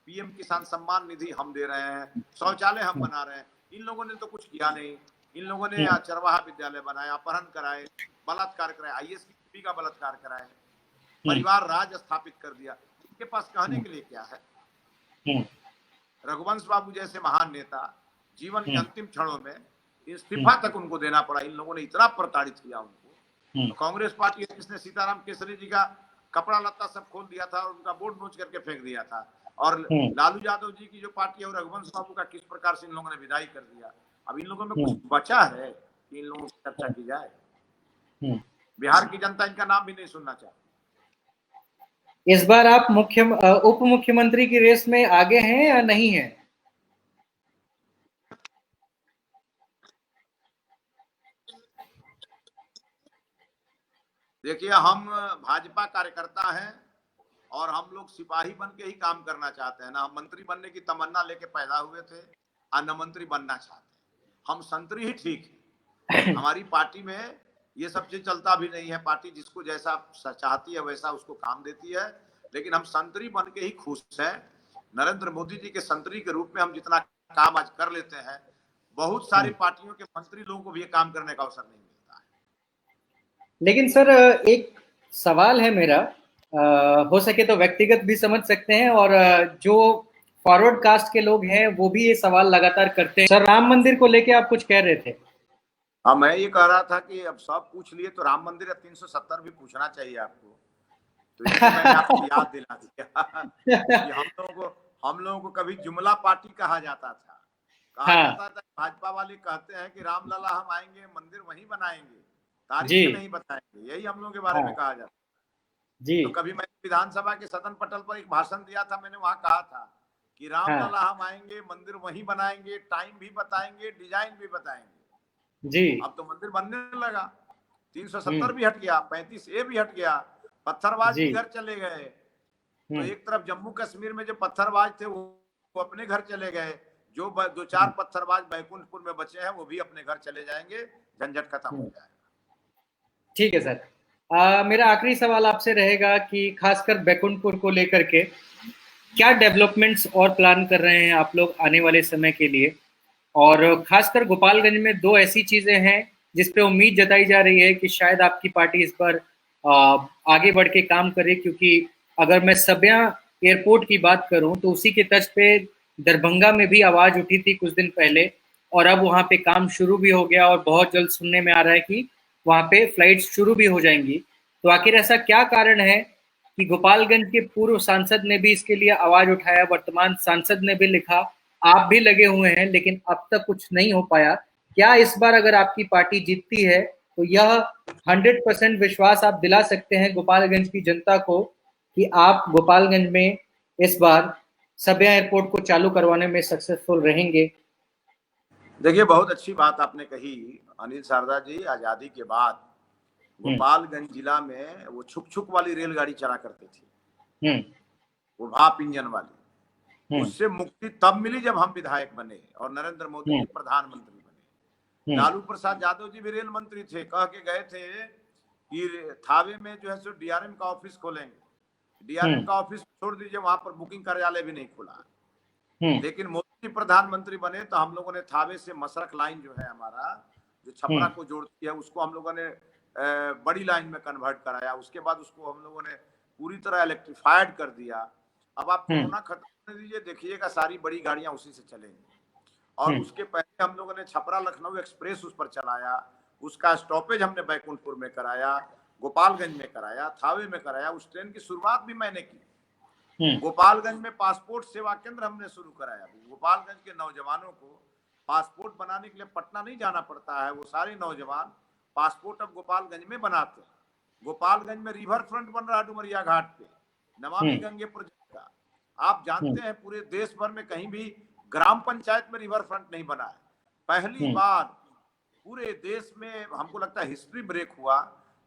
पीएम किसान सम्मान निधि हम दे रहे हैं, शौचालय हम बना रहे हैं। इन लोगों ने तो कुछ किया नहीं। इन लोगों ने चरवाहा विद्यालय बनाया, अपहरण कराए, बलात्कार कराए, आईएएस की का बलात्कार कराए, परिवार राज स्थापित कर दिया। इनके पास कहने के लिए क्या है? रघुवंश बाबू जैसे महान नेता जीवन के अंतिम क्षणों में इस्तीफा तक उनको देना पड़ा। इन लोगों ने इतना प्रताड़ित किया उनको। तो कांग्रेस पार्टी है जिसने सीताराम केसरी जी का कपड़ा लत्ता सब खोल दिया था और उनका बोर्ड नोच करके फेंक दिया था। और लालू यादव जी की जो पार्टी है, रघुवंश बाबू का किस प्रकार से इन लोगों ने विदाई कर दिया। अब इन लोगों में कुछ बचा है कि इन लोगों की चर्चा की जाए? बिहार की जनता इनका नाम भी नहीं सुनना चाहती। इस बार आप उप मुख्यमंत्री की रेस में आगे हैं या नहीं है? देखिए, हम भाजपा कार्यकर्ता हैं और हम लोग सिपाही बन के ही काम करना चाहते हैं। ना हम मंत्री बनने की तमन्ना लेके पैदा हुए थे और न मंत्री बनना चाहते हैं। हम संतरी ही ठीक है। हमारी पार्टी में ये सब चीज चलता भी नहीं है। पार्टी जिसको जैसा चाहती है वैसा उसको काम देती है। लेकिन हम संतरी बन के ही खुश हैं। नरेंद्र मोदी जी के संतरी के रूप में हम जितना काम आज कर लेते हैं, बहुत सारी पार्टियों के मंत्री लोगों को भी ये काम करने का अवसर नहीं मिलता है। लेकिन सर, एक सवाल है मेरा, हो सके तो व्यक्तिगत भी समझ सकते हैं, और जो फॉरवर्ड कास्ट के लोग हैं वो भी ये सवाल लगातार करते हैं। सर, राम मंदिर को लेके आप कुछ कह रहे थे। हाँ, मैं ये कह रहा था कि अब सब पूछ लिए तो राम मंदिर 370 भी पूछना चाहिए आपको, तो इसलिए मैंने आपको याद दिला दिया कि हम लोगों को कभी जुमला पार्टी कहा जाता था। जाता था, भाजपा वाले कहते हैं कि रामलला हम आएंगे मंदिर वहीं बनाएंगे, तारीख नहीं बताएंगे, यही हम लोगों के बारे में कहा जाता जी। तो कभी मैंने विधानसभा के सदन पटल पर एक भाषण दिया था, मैंने वहां कहा था कि रामलला हम आएंगे मंदिर वहीं बनाएंगे, टाइम भी बताएंगे, डिजाइन भी बताएंगे जी। अब तो मंदिर बनने लगा, 370 भी हट गया, 35A भी हट गया, पत्थरबाज भी घर चले गए। तो एक तरफ जम्मू कश्मीर में जो पत्थरबाज थे वो अपने घर चले गए, जो 2-4 पत्थरबाज बैकुंठपुर में बचे हैं वो भी अपने घर चले जाएंगे, झंझट खत्म हो जाएगा। ठीक है सर, मेरा आखिरी सवाल आपसे रहेगा कि खासकर बैकुंठपुर को लेकर के क्या डेवलपमेंट्स और प्लान कर रहे हैं आप लोग आने वाले समय के लिए, और खासकर गोपालगंज में 2 ऐसी चीजें हैं जिस पे उम्मीद जताई जा रही है कि शायद आपकी पार्टी इस पर आगे बढ़ के काम करे, क्योंकि अगर मैं सब्या एयरपोर्ट की बात करूं तो उसी के तर्ज पे दरभंगा में भी आवाज उठी थी कुछ दिन पहले, और अब वहां पे काम शुरू भी हो गया और बहुत जल्द सुनने में आ रहा है कि वहां पे फ्लाइट्स शुरू भी हो जाएंगी। तो आखिर ऐसा क्या कारण है कि गोपालगंज के पूर्व सांसद ने भी इसके लिए आवाज उठाया, वर्तमान सांसद ने भी लिखा, आप भी लगे हुए हैं, लेकिन अब तक कुछ नहीं हो पाया। क्या इस बार अगर आपकी पार्टी जीतती है तो यह 100% विश्वास आप दिला सकते हैं गोपालगंज की जनता को कि आप गोपालगंज में इस बार सब्या एयरपोर्ट को चालू करवाने में सक्सेसफुल रहेंगे? देखिए, बहुत अच्छी बात आपने कही अनिल शारदा जी। आजादी के बाद गोपालगंज जिला में वो छुक वाली रेलगाड़ी चला करते थे, वो भाप इंजन वाली, उससे मुक्ति तब मिली जब हम विधायक बने और नरेंद्र मोदी जी प्रधानमंत्री बने। लालू प्रसाद यादव जी भी रेल मंत्री थे, कह के गए थे कि थावे में जो है सो डीआरएम का ऑफिस खोलेंगे। डीआरएम का ऑफिस छोड़ दीजिए, वहां पर बुकिंग कार्यालय भी नहीं खुला। लेकिन मोदी प्रधानमंत्री बने तो हम लोगों ने थावे से मसरख लाइन जो है हमारा, जो छपरा को जोड़ती है, उसको हम लोगों ने बड़ी लाइन में कन्वर्ट कराया। उसके बाद उसको हम लोगों ने पूरी तरह इलेक्ट्रिफाइड कर दिया। अब आप कोरोना खत्म होने दीजिए, देखिएगा सारी बड़ी गाड़ियां उसी से चलेंगी। और उसके पहले हम लोगों ने छपरा लखनऊ एक्सप्रेस उस पर चलाया, उसका स्टॉपेज हमने बैकुंठपुर में कराया, गोपालगंज में कराया, थावे में कराया। उस ट्रेन की शुरुआत भी मैंने की। गोपालगंज में पासपोर्ट सेवा केंद्र हमने शुरू कराया। गोपालगंज के नौजवानों को पासपोर्ट बनाने के लिए पटना नहीं जाना पड़ता है, वो सारे नौजवान पासपोर्ट अब गोपालगंज में बनाते हैं। गोपालगंज में रिवर फ्रंट बन रहा है डुमरिया घाट पे, नमामि गंगे प्रोजेक्ट का। आप जानते हैं पूरे देश भर में कहीं भी ग्राम पंचायत में रिवर फ्रंट नहीं बना है। पहली बार पूरे देश में हमको लगता है हिस्ट्री ब्रेक हुआ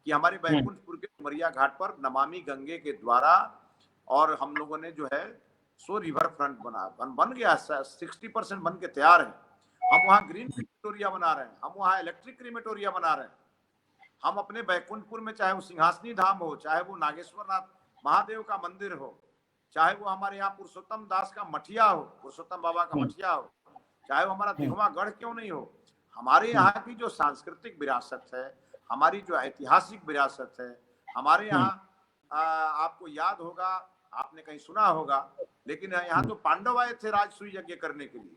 कि हमारे बैकुंठपुर के डुमरिया घाट पर नमामि गंगे के द्वारा और हम लोगों ने जो है सो रिवर फ्रंट बन गया, 60% बन के तैयार है। हम वहाँ ग्रीन क्रीमेटोरिया बना रहे हैं, हम वहाँ इलेक्ट्रिक क्रीमेटोरिया बना रहे हैं। हम अपने बैकुंठपुर में, चाहे वो सिंहासनी धाम हो, चाहे वो नागेश्वर नाथ महादेव का मंदिर हो, चाहे वो हमारे यहाँ पुरुषोत्तम दास का मठिया हो, पुरुषोत्तम बाबा का मठिया हो, चाहे वो हमारा दिघवा गढ़ क्यों नहीं हो, हमारे यहाँ की जो सांस्कृतिक विरासत है, हमारी जो ऐतिहासिक विरासत है, हमारे यहाँ आपको याद होगा, आपने कहीं सुना होगा, लेकिन यहाँ तो पांडव आए थे राजसूय यज्ञ करने के लिए।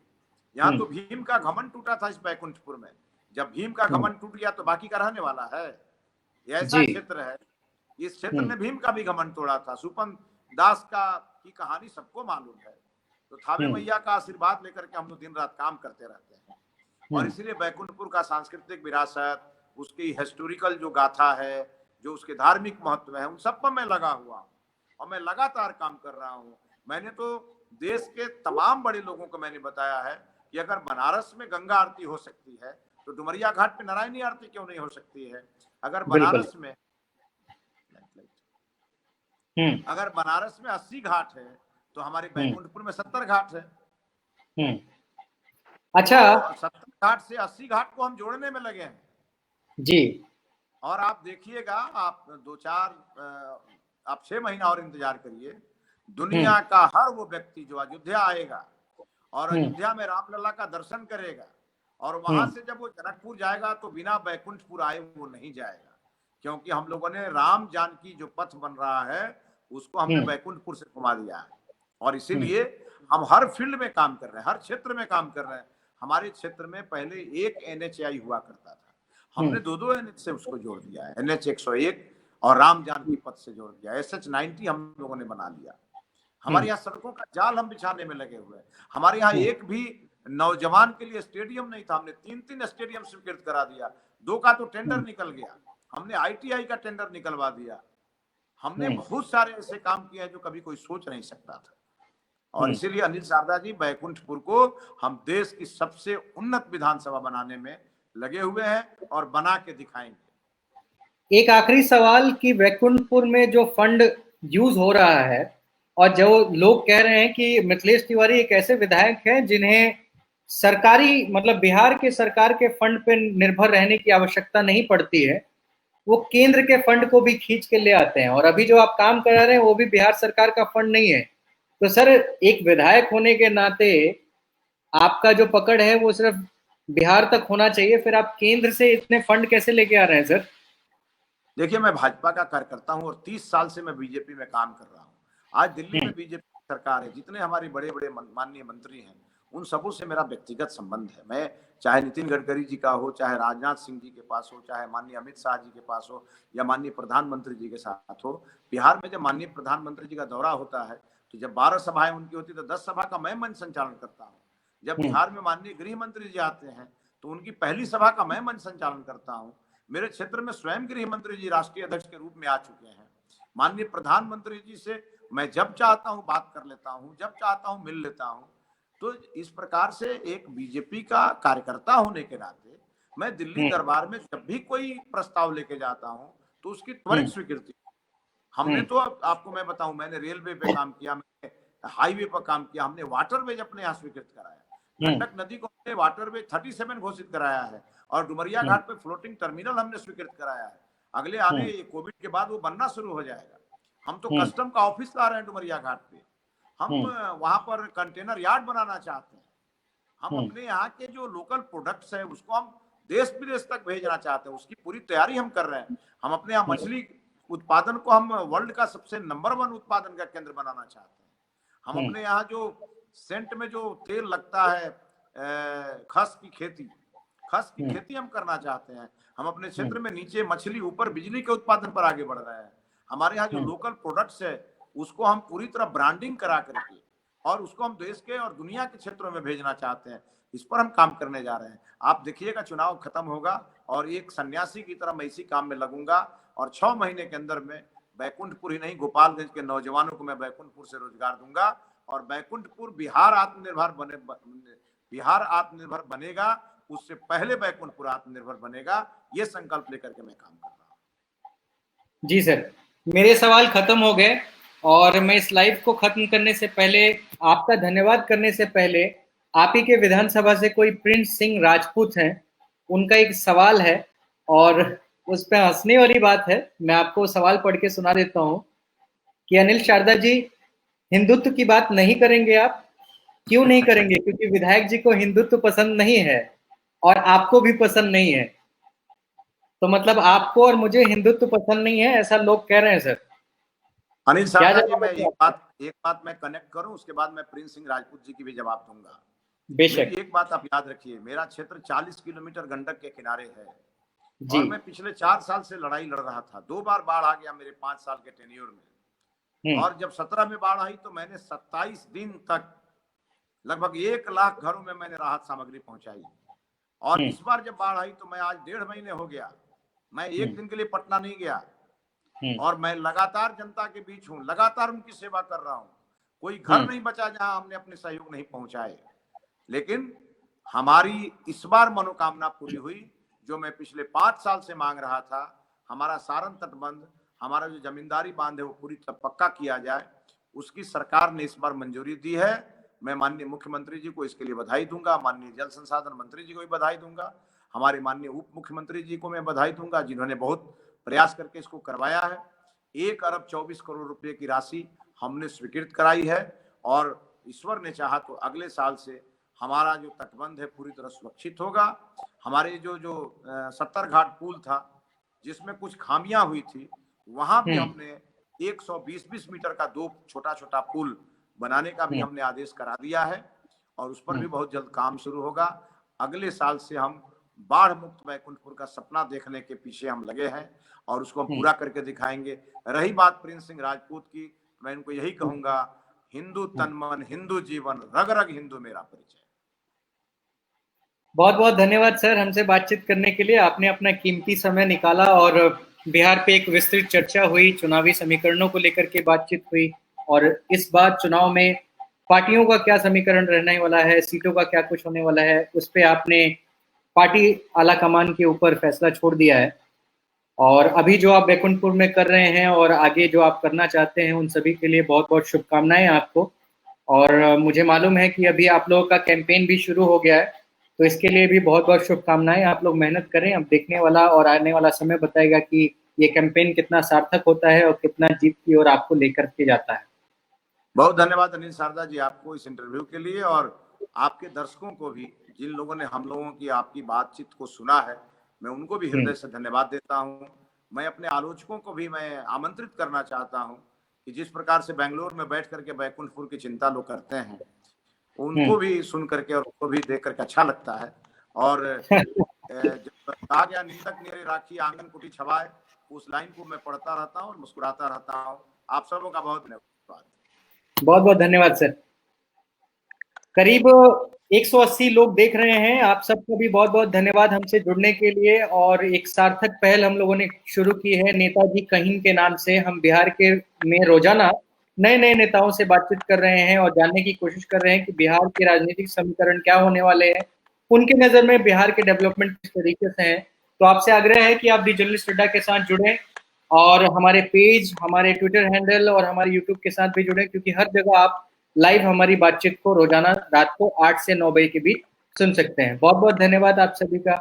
यहाँ तो भीम का घमंड टूटा था इस बैकुंठपुर में। जब भीम का घमंड टूट गया तो बाकी का रहने वाला है? ये ऐसा क्षेत्र है, इस क्षेत्र ने भीम का भी घमंड तोड़ा था। सुपन दास की कहानी सबको मालूम है। तो थावे मैया का आशीर्वाद लेकर के हम लोग दिन रात काम करते रहते हैं, और इसीलिए बैकुंठपुर का सांस्कृतिक विरासत, उसकी हिस्टोरिकल जो गाथा है, जो उसके धार्मिक महत्व है, उन सब पर मैं लगा हुआ हूँ और मैं लगातार काम कर रहा हूँ। मैंने तो देश के तमाम बड़े लोगों को मैंने बताया है कि अगर बनारस में गंगा आरती हो सकती है तो डुमरिया घाट पे नारायणी आरती क्यों नहीं हो सकती है? अगर बनारस में 80 घाट है तो हमारे बैकुंठपुर में 70 घाट है। अच्छा, 70 घाट से 80 घाट को हम जोड़ने में लगे हैं जी। और आप देखिएगा, आप 6 महीना और इंतजार करिए, दुनिया का हर वो व्यक्ति जो अयोध्या आएगा और अयोध्या में रामलला का दर्शन करेगा, और वहां से जब वो जनकपुर जाएगा तो बिना बैकुंठपुर आए वो नहीं जाएगा, क्योंकि हम लोगों ने राम जानकी जो पथ बन रहा है उसको हमने बैकुंठपुर से घुमा दिया है। और इसीलिए हम हर फील्ड में काम कर रहे हैं, हर क्षेत्र में काम कर रहे हैं। हमारे क्षेत्र में पहले एक NHAI हुआ करता था, हमने 2 NH से उसको जोड़ दिया है, NH 101 और राम जानकी पथ से जोड़ दिया, SH 90 हम लोगों ने बना लिया। हमारे यहाँ सड़कों का जाल हम बिछाने में लगे हुए हैं। हमारे यहाँ एक भी नौजवान के लिए स्टेडियम नहीं था, हमने 3 स्टेडियम स्वीकृत करा दिया। 2 का तो टेंडर निकल गया, हमने ITI का टेंडर निकलवा दिया। हमने बहुत सारे ऐसे काम किए हैं जो कभी कोई सोच नहीं सकता था। और इसीलिए अनिल शारदा जी, बैकुंठपुर को हम देश की सबसे उन्नत विधानसभा बनाने में लगे हुए हैं और बना के दिखाएंगे। एक आखिरी सवाल कि बैकुंठपुर में जो फंड यूज हो रहा है और जो लोग कह रहे हैं कि मिथिलेश तिवारी एक ऐसे विधायक हैं जिन्हें सरकारी मतलब बिहार के सरकार के फंड पे निर्भर रहने की आवश्यकता नहीं पड़ती है, वो केंद्र के फंड को भी खींच के ले आते हैं, और अभी जो आप काम करा रहे हैं वो भी बिहार सरकार का फंड नहीं है। तो सर, एक विधायक होने के नाते आपका जो पकड़ है वो सिर्फ बिहार तक होना चाहिए, फिर आप केंद्र से इतने फंड कैसे लेके आ रहे हैं सर? देखिए, मैं भाजपा का कार्यकर्ता हूं और 30 साल से मैं बीजेपी में काम कर रहा हूं। आज दिल्ली में बीजेपी सरकार है, जितने हमारे बड़े बड़े माननीय मंत्री हैं उन सबों से मेरा व्यक्तिगत संबंध है। मैं चाहे नितिन गडकरी जी का हो, चाहे राजनाथ सिंह जी के पास हो, चाहे माननीय अमित शाह जी के पास हो, या माननीय प्रधानमंत्री जी के साथ हो। बिहार में जब माननीय प्रधानमंत्री जी का दौरा होता है तो जब 12 सभाएं उनकी होती है तो 10 सभा का मैं मंच संचालन करता हूँ। जब बिहार में माननीय गृह मंत्री जी आते हैं तो उनकी पहली सभा का मैं मंच संचालन करता हूँ। मेरे क्षेत्र में स्वयं गृह मंत्री जी राष्ट्रीय अध्यक्ष के रूप में आ चुके हैं। माननीय प्रधानमंत्री जी से मैं जब चाहता हूं बात कर लेता हूं, जब चाहता हूं मिल लेता हूं। तो इस प्रकार से एक बीजेपी का कार्यकर्ता होने के नाते मैं दिल्ली दरबार में जब भी कोई प्रस्ताव लेके जाता हूं तो उसकी त्वरित स्वीकृति। हमने तो आपको मैं बताऊं, मैंने रेलवे पे काम किया, मैंने हाईवे पर काम किया, हमने वाटरवेज अपने यहाँ स्वीकृत कराया। गंडक नदी को हमने वाटरवे 37 घोषित कराया है और डुमरिया घाट पे फ्लोटिंग टर्मिनल हमने स्वीकृत कराया है। अगले आने कोविड के बाद वो बनना शुरू हो जाएगा। हम तो कस्टम का ऑफिस ला रहे हैं डुमरिया घाट पे, हम वहां पर कंटेनर यार्ड बनाना चाहते हैं। हम अपने यहाँ के जो लोकल प्रोडक्ट्स है उसको हम देश विदेश तक भेजना चाहते हैं, उसकी पूरी तैयारी हम कर रहे हैं। हम अपने यहाँ मछली उत्पादन को हम वर्ल्ड का सबसे नंबर 1 उत्पादन का केंद्र बनाना चाहते हैं। हम अपने यहाँ जो सेंट में जो तेल लगता है, खस की खेती हम करना चाहते हैं। हम अपने क्षेत्र में नीचे मछली, ऊपर बिजली के उत्पादन पर आगे बढ़ रहे हैं। हमारे यहाँ जो लोकल प्रोडक्ट्स है उसको हम पूरी तरह ब्रांडिंग करा करके और उसको हम देश के और दुनिया के क्षेत्रों में भेजना चाहते हैं। इस पर हम काम करने जा रहे हैं। आप देखिएगा, चुनाव खत्म होगा और एक सन्यासी की तरह मैं इसी काम में लगूंगा और 6 महीने के अंदर में बैकुंठपुर ही नहीं, गोपालगंज के नौजवानों को मैं बैकुंठपुर से रोजगार दूंगा और बैकुंठपुर बिहार आत्मनिर्भर बनेगा। उससे पहले बैकुंठपुर आत्मनिर्भर बनेगा, ये संकल्प लेकर के मैं काम कर रहा हूँ। जी सर, मेरे सवाल खत्म हो गए और मैं इस लाइव को खत्म करने से पहले, आपका धन्यवाद करने से पहले, आप ही के विधानसभा से कोई प्रिंस सिंह राजपूत हैं, उनका एक सवाल है और उस पर हंसने वाली बात है। मैं आपको सवाल पढ़ के सुना देता हूँ कि अनिल शारदा जी, हिंदुत्व की बात नहीं करेंगे आप? क्यों नहीं करेंगे? क्योंकि विधायक जी को हिंदुत्व पसंद नहीं है और आपको भी पसंद नहीं है। तो मतलब आपको और मुझे हिंदुत्व पसंद नहीं है, ऐसा लोग कह रहे हैं सर। अनिल शारदा जी, मैं एक बात मैं कनेक्ट करूं, उसके बाद मैं प्रिंस सिंह राजपूत जी की भी जवाब दूंगा। बेशक। एक बात आप याद रखिए, मेरा क्षेत्र 40 किलोमीटर गंडक के किनारे है जी। और मैं पिछले 4 साल से लड़ाई लड़ रहा था। 2 बार बाढ़ आ गया मेरे 5 साल के टेन्योर में और जब 17 में बाढ़ आई तो मैंने 27 दिन तक लगभग 1 लाख घरों में मैंने राहत सामग्री पहुंचाई। और इस बार जब बाढ़ आई तो मैं आज 1.5 महीने हो गया, मैं एक दिन के लिए पटना नहीं गया और मैं लगातार जनता के बीच हूं, लगातार उनकी सेवा कर रहा हूं। कोई घर नहीं बचा जहां हमने अपने सहयोग नहीं पहुंचाए। लेकिन हमारी इस बार मनोकामना पूरी हुई जो मैं पिछले 5 साल से मांग रहा था। हमारा सारण तटबंध, हमारा जो जमींदारी बांध है वो पूरी तरह पक्का किया जाए, उसकी सरकार ने इस बार मंजूरी दी है। मैं माननीय मुख्यमंत्री जी को इसके लिए बधाई दूंगा, माननीय जल संसाधन मंत्री जी को भी बधाई दूंगा, हमारे माननीय उप मुख्यमंत्री जी को मैं बधाई दूंगा जिन्होंने बहुत प्रयास करके इसको करवाया है। 1 अरब 24 करोड़ रुपए की राशि हमने स्वीकृत कराई है और ईश्वर ने चाहा तो अगले साल से हमारा जो तटबंध है पूरी तरह सुरक्षित होगा। हमारे जो 70 घाट पुल था जिसमें कुछ खामियां हुई थी, वहां भी हमने 120-20 मीटर का 2 छोटा छोटा पुल बनाने का भी हमने आदेश करा दिया है और उस पर भी बहुत जल्द काम शुरू होगा। अगले साल से हम बाढ़ मुक्त बैकुंठपुर का सपना देखने के पीछे हम लगे हैं और उसको हम पूरा करके दिखाएंगे। रही बात प्रिंस सिंह राजपूत की, मैं उनको यही कहूंगा, हिंदू तन मन, हिंदू जीवन, रग रग हिंदू मेरा परिचय। बहुत बहुत धन्यवाद सर हमसे बातचीत करने के लिए। आपने अपना कीमती समय निकाला और बिहार पे एक विस्तृत चर्चा हुई, चुनावी समीकरणों को लेकर के बातचीत हुई और इस बार चुनाव में पार्टियों का क्या समीकरण रहने वाला है, सीटों का क्या कुछ होने वाला है, उस पर आपने पार्टी आला कमान के ऊपर फैसला छोड़ दिया है। और अभी जो आप बैकुंठपुर में कर रहे हैं और आगे जो आप करना चाहते हैं, उन सभी के लिए बहुत बहुत शुभकामनाएं आपको। और मुझे मालूम है कि अभी आप लोगों का कैंपेन भी शुरू हो गया है, तो इसके लिए भी बहुत बहुत शुभकामनाएं। आप लोग मेहनत करें, अब देखने वाला और आने वाला समय बताएगा कि ये कैंपेन कितना सार्थक होता है और कितना जीत की ओर आपको लेकर के जाता है। बहुत धन्यवाद अनिल शारदा जी आपको इस इंटरव्यू के लिए, और आपके दर्शकों को भी, जिन लोगों ने हम लोगों की आपकी बातचीत को सुना है, मैं उनको भी हृदय से धन्यवाद देता हूं। मैं अपने आलोचकों को भी मैं आमंत्रित करना चाहता हूं कि जिस प्रकार से बेंगलोर में बैठ करके बैकुंठपुर की चिंता लोग करते हैं, उनको भी सुन करके और उनको भी देख करके अच्छा लगता है। और जब कहा गया निंदक मेरे राखी आंगन कुटी छवाए, उस लाइन को मैं पढ़ता रहता हूँ और मुस्कुराता रहता हूँ। आप सबों का बहुत धन्यवाद। बहुत बहुत धन्यवाद सर। करीब 180 लोग देख रहे हैं, आप सबको भी बहुत बहुत धन्यवाद हमसे जुड़ने के लिए। और एक सार्थक पहल हम लोगों ने शुरू की है नेताजी कहीम के नाम से। हम बिहार के में रोजाना नए नए नेताओं से बातचीत कर रहे हैं और जानने की कोशिश कर रहे हैं कि बिहार के राजनीतिक समीकरण क्या होने वाले हैं, उनके नजर में बिहार के डेवलपमेंट किस तरीके से हैं। तो आपसे आग्रह है कि आप दी जर्नलिस्ट अड्डा के साथ जुड़ें और हमारे पेज, हमारे ट्विटर हैंडल और हमारे यूट्यूब के साथ भी जुड़ें, क्योंकि हर जगह आप लाइव हमारी बातचीत को रोजाना रात को 8 से 9 बजे के बीच सुन सकते हैं। बहुत बहुत धन्यवाद आप सभी का।